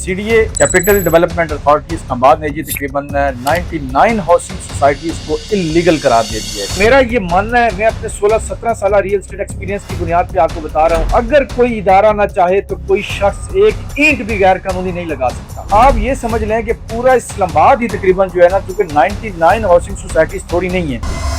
CDA capital development authority Islamabad ने जी तकरीबन 99 housing societies को इलीगल करार दे दिया है। मेरा ये मानना है, मैं अपने 16-17 साल रियल एस्टेट एक्सपीरियंस की बुनियाद पे आपको बता रहा हूँ, अगर कोई इदारा ना चाहे तो कोई शख्स एक ईंट भी गैर कानूनी नहीं लगा सकता। आप ये समझ लें कि पूरा इस्लामाबाद ही तकरीबन जो है ना, क्योंकि 99 हाउसिंग सोसाइटीज थोड़ी नहीं है।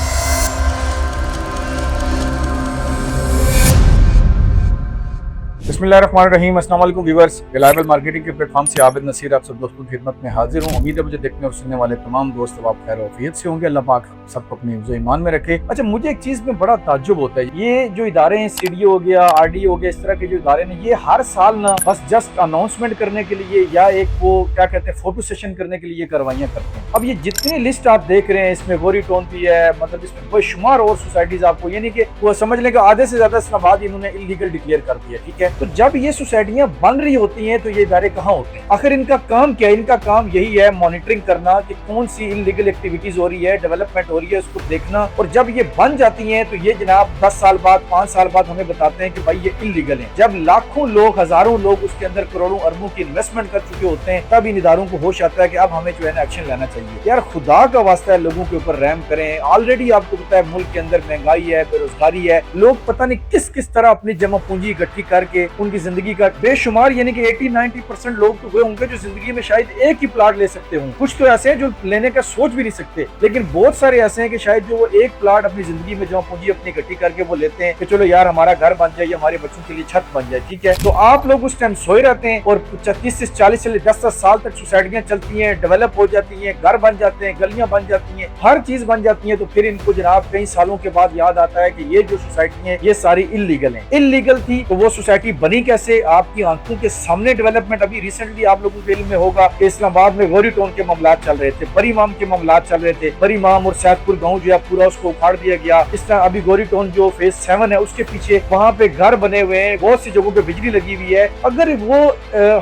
बिस्मिल्लाहिर्रहमानिर्रहीम, अस्सलाम वालेकुम व्यूअर्स। रिलायबल मार्केटिंग के प्लेटफॉर्म से आबिद नसीर आप सब दोस्तों की खिदमत में हाजिर हूँ। उम्मीद है मुझे देखने और सुनने वाले तमाम दोस्त अब आप खैर औफियत से होंगे। अल्लाह पाक सबको अपने हिफ्ज़ ईमान में रखे। अच्छा, मुझे एक चीज में बड़ा ताज्जुब होता है, ये जो इदारे हैं, सीडीओ हो गया, आरडी हो गया, इस तरह के जो इदारे हैं, ये हर साल ना बस जस्ट अनाउंसमेंट करने के लिए या एक वो क्या कहते हैं फोटो सेशन करने के लिए कार्रवाइयां करते हैं। अब ये जितनी लिस्ट आप देख रहे हैं, इसमें गोरी टोन भी है, मतलब इसमें बेशुमार और सोसाइटीज आपको, यानी कि वो समझ लें कि आधे से ज्यादा इस्लामाबाद इन्होंने इलीगल डिक्लेयर कर दिया। ठीक है, तो जब ये सोसाइटियां बन रही होती हैं तो ये इदारे कहाँ होते हैं? आखिर इनका काम क्या है? इनका काम यही है मॉनिटरिंग करना कि कौन सी इलीगल एक्टिविटीज हो रही है, डेवलपमेंट हो रही है, उसको देखना। और जब ये बन जाती हैं तो ये जनाब 10 साल बाद, 5 साल बाद हमें बताते हैं कि भाई ये इलीगल है। जब लाखों लोग, हजारों लोग उसके अंदर करोड़ों अरबों की इन्वेस्टमेंट कर चुके होते हैं, तब इन इदारों को होश आता है कि अब हमें जो है ना एक्शन लेना चाहिए। यार खुदा का वास्ता है, लोगों के ऊपर रहम करें। ऑलरेडी आपको पता है मुल्क के अंदर महंगाई है, बेरोजगारी है, लोग पता नहीं किस किस तरह अपनी जमा पूंजी इकट्ठी करके उनकी जिंदगी का बेशुमार, यानी कि 80-90% लोग तो हुए होंगे जो जिंदगी में शायद एक ही प्लाट ले सकते हों। कुछ तो ऐसे हैं जो लेने का सोच भी नहीं सकते, लेकिन बहुत सारे ऐसे हैं कि शायद जो वो एक प्लाट अपनी जिंदगी में जमा पूंजी अपनी इकट्ठी करके वो लेते हैं कि चलो यार हमारा घर बन जाए, हमारे बच्चों के लिए छत बन जाए। ठीक है, तो आप लोग उस टाइम सोए रहते हैं और 30 से 40 से 10 साल तक सोसाइटियां चलती हैं, डेवलप हो जाती हैं, घर बन जाते हैं, गलियां बन जाती हैं, हर चीज बन जाती है। तो फिर इनको जनाब कई सालों के बाद याद आता है कि ये जो सोसाइटी है ये सारी इलीगल है। इलीगल थी तो वो सोसाइटी बनी कैसे? आपकी आंखों के सामने डेवलपमेंट। अभी रिसेंटली आप लोगों के इल्म में होगा कि इस्लामाबाद में गोरी टोन के मामला चल रहे थे, बरी माम के मामला चल रहे थे। बरी माम और सैदपुर गाँव जो है पूरा उसको उखाड़ दिया गया। इस तरह अभी गोरी टोन जो फेज 7 है उसके पीछे वहाँ पे घर बने हुए हैं, बहुत सी जगहों पे बिजली लगी हुई है। अगर वो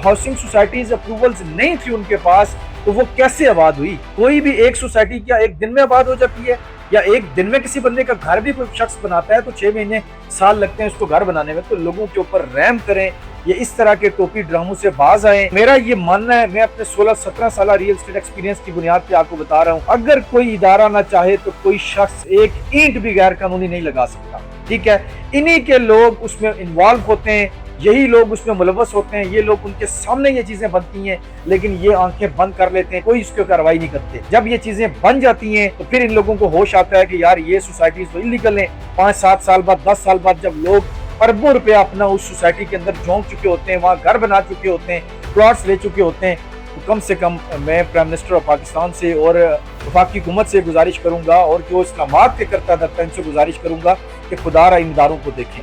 हाउसिंग सोसाइटीज अप्रूवल्स नहीं थी उनके पास तो वो कैसे आबाद हुई? कोई भी एक सोसाइटी क्या एक दिन में आबाद हो जाती है? या एक दिन में किसी बंदे का घर भी कोई शख्स बनाता है तो 6 महीने साल लगते हैं उसको घर बनाने में। तो लोगों के ऊपर रहम करें, ये इस तरह के टोपी ड्रामों से बाज आए। मेरा ये मानना है, मैं अपने 16-17 साल रियल एस्टेट एक्सपीरियंस की बुनियाद पे आपको बता रहा हूँ, अगर कोई इदारा ना चाहे तो कोई शख्स एक ईंट भी गैर कानूनी नहीं लगा सकता। ठीक है, इन्हीं के लोग उसमें इन्वॉल्व होते हैं, यही लोग उसमें मुलव्वस होते हैं, ये लोग उनके सामने ये चीजें बनती हैं लेकिन ये आंखें बंद कर लेते हैं, कोई इसकी कार्रवाई नहीं करते। जब ये चीजें बन जाती हैं तो फिर इन लोगों को होश आता है कि यार ये सोसाइटीज तो इलीगल हैं। 5-7 साल बाद, 10 साल बाद जब लोग अरबों रुपया अपना उस सोसाइटी के अंदर झोंक चुके होते हैं, वहां घर बना चुके होते हैं, प्लॉट्स ले चुके होते हैं, तो कम से कम मैं प्राइम मिनिस्टर ऑफ पाकिस्तान से और वफाकी हुकूमत से गुजारिश करूंगा और जो इस्लामाबाद के करता धरता इनसे गुजारिश करूंगा कि खुदारा इन इदारों को देखें।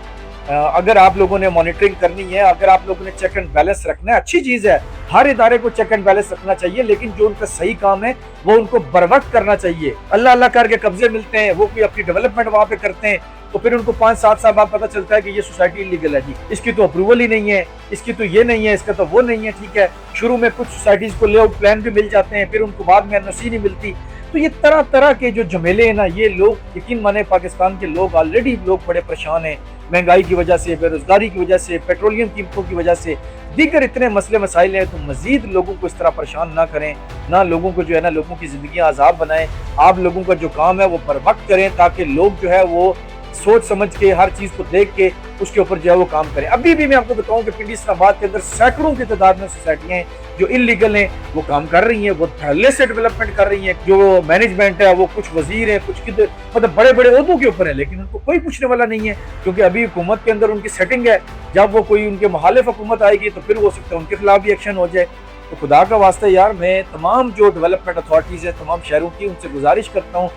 अगर आप लोगों ने मॉनिटरिंग करनी है, अगर आप लोगों ने चेक एंड बैलेंस रखना है, अच्छी चीज है, हर इदारे को चेक एंड बैलेंस रखना चाहिए, लेकिन जो उनका सही काम है वो उनको बरवक्त करना चाहिए। अल्लाह अल्लाह करके कब्जे मिलते हैं, वो कोई अपनी डेवलपमेंट वहां पे करते हैं तो फिर उनको 5-7 साल बाद पता चलता है कि ये सोसाइटी इलीगल है जी, इसकी तो अप्रूवल ही नहीं है, इसकी तो ये नहीं है, इसका तो वो नहीं है। ठीक है, शुरू में कुछ सोसाइटीज को लेआउट प्लान भी मिल जाते हैं, फिर उनको बाद में एनओसी नहीं मिलती। तो ये तरह तरह के जो झमेले हैं ना, ये लोग यकीन माने पाकिस्तान के लोग ऑलरेडी लोग बड़े परेशान हैं, महंगाई की वजह से, बेरोजगारी की वजह से, पेट्रोलियम कीमतों की वजह से, दीगर इतने मसले मसाइल हैं। तो मजीद लोगों को इस तरह परेशान ना करें, ना लोगों को जो है ना लोगों की जिंदगी आजाद बनाएं। आप लोगों का जो काम है वो बर वक्त करें ताकि लोग जो है वो सोच समझ के, हर चीज को देख के उसके ऊपर जो है वो काम करें। अभी भी मैं आपको बताऊं कि पिंडी इस्लामाबाद के अंदर सैकड़ों की तादाद में सोसाइटियां हैं जो इलीगल हैं, वो काम कर रही हैं, वो धड़ल्ले से डेवलपमेंट कर रही हैं। जो मैनेजमेंट है वो कुछ वजीर है, कुछ किधर मतलब बड़े बड़े ओहदों के ऊपर है, लेकिन उनको कोई पूछने वाला नहीं है क्योंकि अभी हुकूमत के अंदर उनकी सेटिंग है। जब वो कोई उनके मुखालिफ हुकूमत आएगी तो फिर हो सकता है उनके खिलाफ भी एक्शन हो जाए। तो खुदा का वास्ता यार, मैं तमाम जो डेवलपमेंट अथॉरिटीज है तमाम शहरों की, उनसे गुजारिश करता हूँ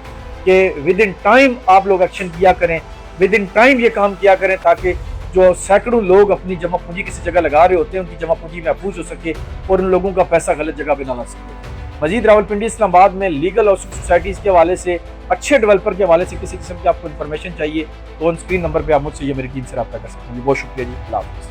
कि विद इन टाइम आप लोग एक्शन किया करें, विद इन टाइम ये काम किया करें ताकि जो सैकड़ों लोग अपनी जमा पूंजी किसी जगह लगा रहे होते हैं उनकी जमा पूंजी महफूज हो सके और उन लोगों का पैसा गलत जगह पे ना लग सके। मजीद रावलपिंडी इस्लामाबाद में लीगल हाउसिंग सोसाइटीज के हवाले से, अच्छे डेवलपर के हवाले से किसी किस्म की आपको इन्फॉर्मेशन चाहिए तो ऑन स्क्रीन नंबर पर आप मुझसे ये मेरी टीम से रब्ता कर सकते हैं। बहुत शुक्रिया जी, अल्लाह हाफ़िज़।